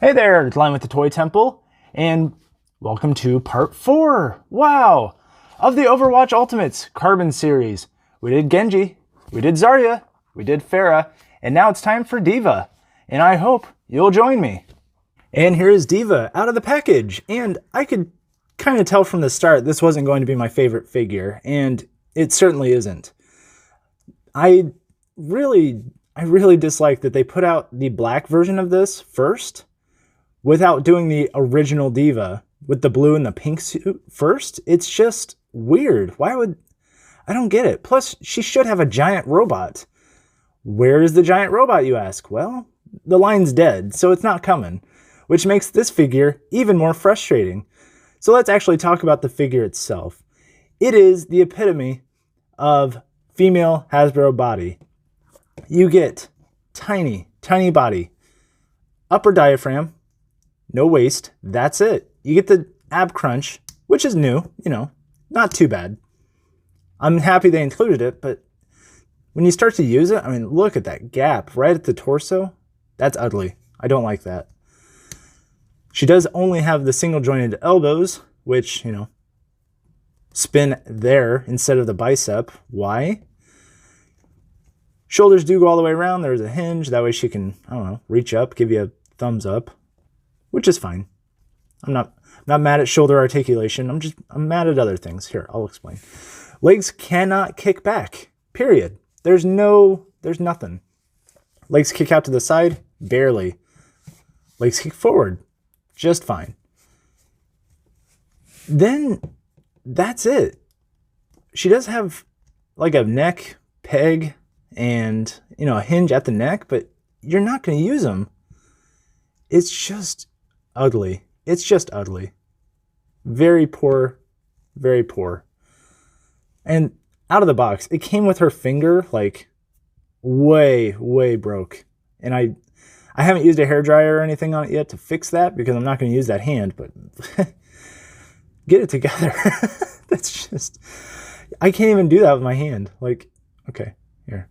Hey there, it's Line with the Toy Temple, and welcome to part 4, wow, of the Overwatch Ultimates Carbon series. We did Genji, we did Zarya, we did Pharah, and now it's time for D.Va, and I hope you'll join me. And here is D.Va out of the package, and I could kind of tell from the start this wasn't going to be my favorite figure, and it certainly isn't. I really dislike that they put out the black version of this first, without doing the original D.Va with the blue and the pink suit first. It's just weird. Why would... I don't get it. Plus, she should have a giant robot. Where is the giant robot, you ask? Well, the line's dead, so it's not coming, which makes this figure even more frustrating. So let's actually talk about the figure itself. It is the epitome of female Hasbro body. You get tiny body, upper diaphragm, no waist, that's it. You get the ab crunch, which is new, not too bad. I'm happy they included it, but when you start to use it, I mean, look at that gap right at the torso. That's ugly. I don't like that. She does only have the single jointed elbows, which, spin there instead of the bicep. Why? Shoulders do go all the way around. There's a hinge. That way she can, reach up, give you a thumbs up, which is fine. I'm not mad at shoulder articulation. I'm mad at other things. Here, I'll explain. Legs cannot kick back, period. There's nothing. Legs kick out to the side, barely. Legs kick forward, just fine. Then, that's it. She does have like a neck peg and, a hinge at the neck, but you're not going to use them. It's just ugly. It's just ugly. Very poor, very poor. And out of the box, it came with her finger, like, way broke. And I haven't used a hairdryer or anything on it yet to fix that because I'm not going to use that hand, but get it together. That's just... I can't even do that with my hand. Like, okay, here.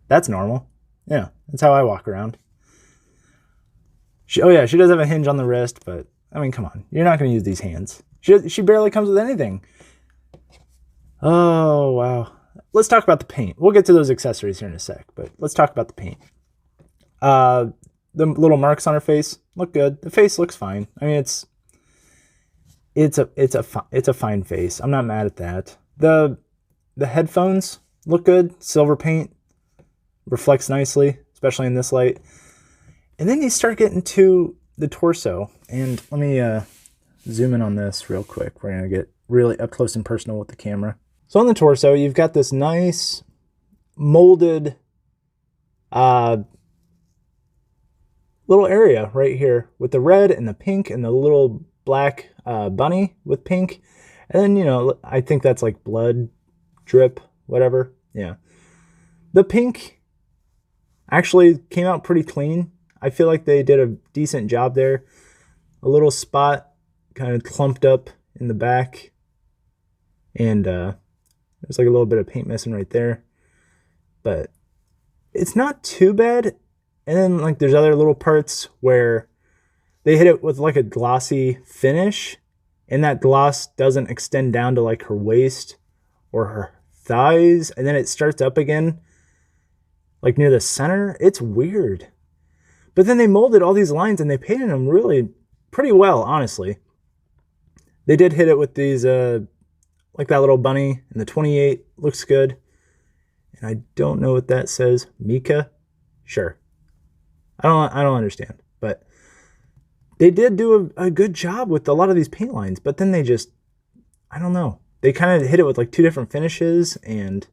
That's normal. Yeah, that's how I walk around. She does have a hinge on the wrist, but, I mean, come on. You're not going to use these hands. She barely comes with anything. Oh, wow. Let's talk about the paint. We'll get to those accessories here in a sec, but let's talk about the paint. The little marks on her face look good. The face looks fine. I mean, it's a fine face. I'm not mad at that. The headphones look good. Silver paint reflects nicely, especially in this light. And then you start getting to the torso. And let me zoom in on this real quick. We're going to get really up close and personal with the camera. So on the torso, you've got this nice molded little area right here with the red and the pink and the little black bunny with pink. And then, I think that's like blood drip, whatever. Yeah. The pink actually came out pretty clean. I feel like they did a decent job there. A little spot kind of clumped up in the back. And there's like a little bit of paint missing right there. But it's not too bad. And then like there's other little parts where they hit it with like a glossy finish. And that gloss doesn't extend down to like her waist or her thighs. And then it starts up again like near the center. It's weird. But then they molded all these lines and they painted them really pretty well, honestly. They did hit it with these, like that little bunny, and the 28 looks good. And I don't know what that says. Mika? Sure. I don't understand. But they did do a good job with a lot of these paint lines, but then they just, I don't know. They kind of hit it with like 2 different finishes, and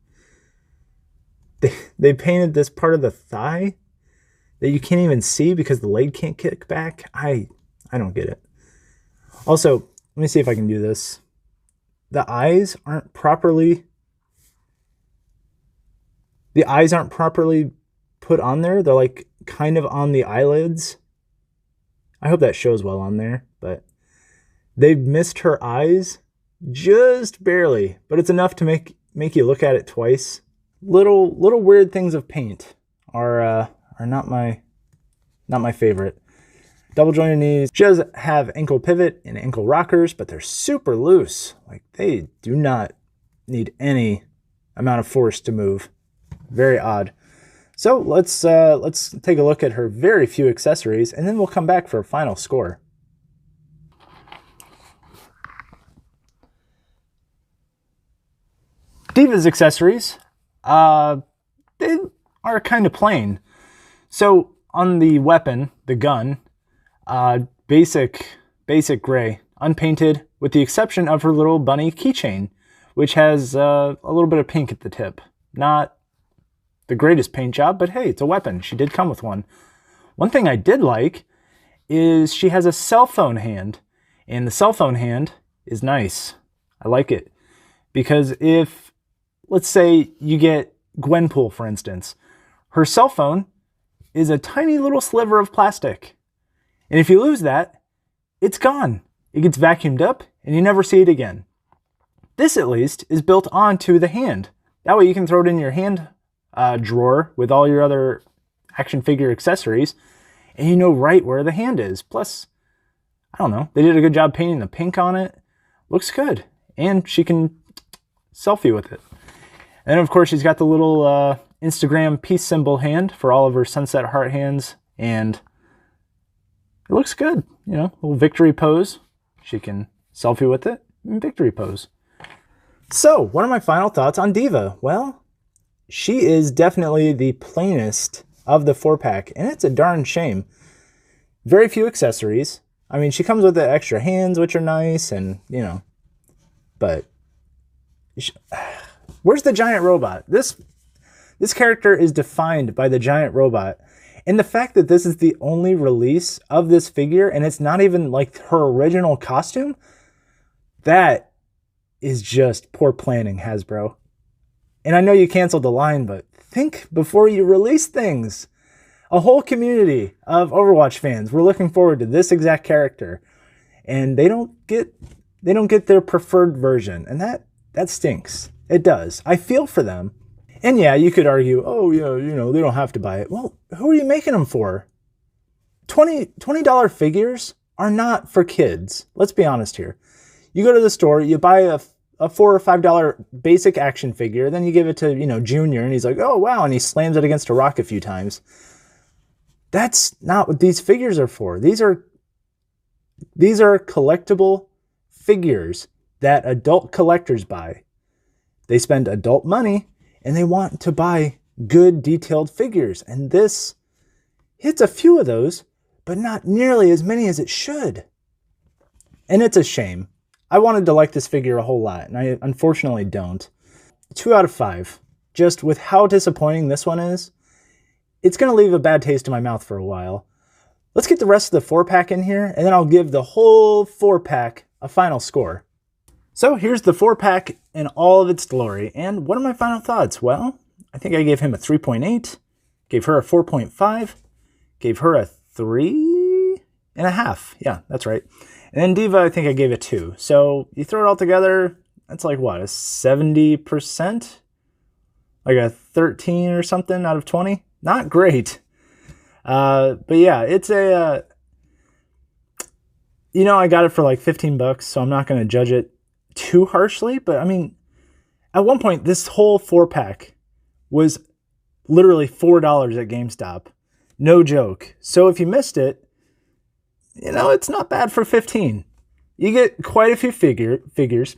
they painted this part of the thigh that you can't even see because the leg can't kick back. I don't get it. Also, let me see if I can do this. The eyes aren't properly put on there. They're like kind of on the eyelids. I hope that shows well on there, but they've missed her eyes just barely, but it's enough to make you look at it twice. Little weird things of paint are not my favorite. double jointed knees. She does have ankle pivot and ankle rockers, but they're super loose. Like, they do not need any amount of force to move. Very odd. So let's take a look at her very few accessories, and then we'll come back for a final score. D.Va's accessories, they are kind of plain. So on the weapon, the gun, basic gray, unpainted, with the exception of her little bunny keychain, which has a little bit of pink at the tip. Not the greatest paint job, but hey, it's a weapon. She did come with one. One thing I did like is she has a cell phone hand, and the cell phone hand is nice. I like it because if, let's say you get Gwenpool, for instance, her cell phone is a tiny little sliver of plastic. And if you lose that, it's gone. It gets vacuumed up and you never see it again. This, at least, is built onto the hand. That way you can throw it in your hand drawer with all your other action figure accessories, and you know right where the hand is. Plus, I don't know, they did a good job painting the pink on it. Looks good. And she can selfie with it. And of course, she's got the little Instagram peace symbol hand for all of her sunset heart hands, and it looks good. You know, little victory pose. She can selfie with it and victory pose. So, what are my final thoughts on D.Va? Well, she is definitely the plainest of the 4-pack, and it's a darn shame. Very few accessories. I mean, she comes with the extra hands, which are nice, and, you know, but where's the giant robot? This character is defined by the giant robot, and the fact that this is the only release of this figure, and it's not even like her original costume, that is just poor planning, Hasbro. And I know you canceled the line, but think before you release things. A whole community of Overwatch fans were looking forward to this exact character, and they don't get their preferred version, and that stinks. It does. I feel for them. And yeah, you could argue, oh yeah, you know, they don't have to buy it. Well, who are you making them for? $20 figures are not for kids. Let's be honest here. You go to the store, you buy a $4 or $5 basic action figure, then you give it to, you know, Junior, and he's like, oh wow, and he slams it against a rock a few times. That's not what these figures are for. These are collectible figures that adult collectors buy. They spend adult money and they want to buy good detailed figures. And this hits a few of those, but not nearly as many as it should. And it's a shame. I wanted to like this figure a whole lot, and I unfortunately don't. 2 out of 5. Just with how disappointing this one is, it's going to leave a bad taste in my mouth for a while. Let's get the rest of the 4-pack in here, and then I'll give the whole 4-pack a final score. So here's the 4-pack in all of its glory, and what are my final thoughts? Well, I think I gave him a 3.8, gave her a 4.5, gave her a 3.5. Yeah, that's right. And then D.Va, I think I gave a 2. So you throw it all together, that's like what, a 70%? Like a 13 or something out of 20? Not great. But yeah, it's a, you know, I got it for like $15, so I'm not going to judge it too harshly. But I mean, at one point, this whole 4-pack was literally $4 at GameStop. No joke. So if you missed it, you know, it's not bad for 15. You get quite a few figures.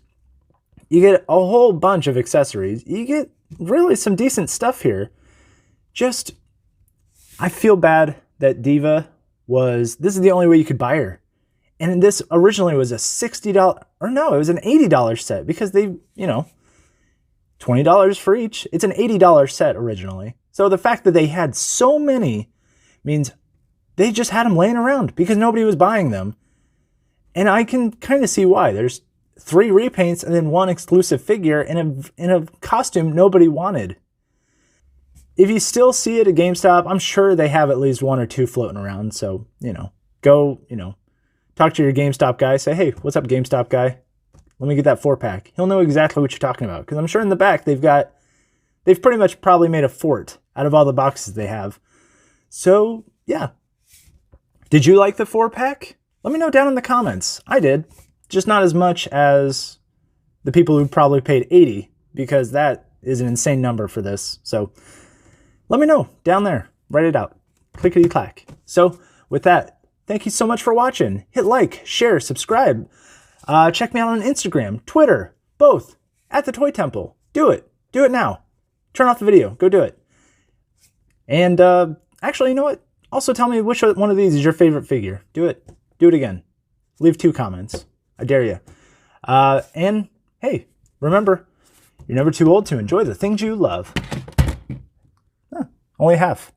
You get a whole bunch of accessories. You get really some decent stuff here. Just, I feel bad that D.Va this is the only way you could buy her. And this originally was a $60, or no, it was an $80 set because they, you know, $20 for each. It's an $80 set originally. So the fact that they had so many means they just had them laying around because nobody was buying them. And I can kind of see why. There's 3 repaints and then 1 exclusive figure in a costume nobody wanted. If you still see it at GameStop, I'm sure they have at least 1 or 2 floating around. So, you know, go, you know, talk to your GameStop guy. Say, hey, what's up, GameStop guy? Let me get that 4-pack. He'll know exactly what you're talking about. Because I'm sure in the back they've pretty much probably made a fort out of all the boxes they have. So, yeah. Did you like the 4-pack? Let me know down in the comments. I did. Just not as much as the people who probably paid $80, because that is an insane number for this. So let me know down there. Write it out. Clickety clack. So with that, thank you so much for watching. Hit like, share, subscribe. Check me out on Instagram, Twitter, both, at the Toy Temple. Do it. Do it now. Turn off the video. Go do it. And actually, you know what? Also tell me which one of these is your favorite figure. Do it. Do it again. Leave 2 comments. I dare you. And hey, remember, you're never too old to enjoy the things you love. Only half.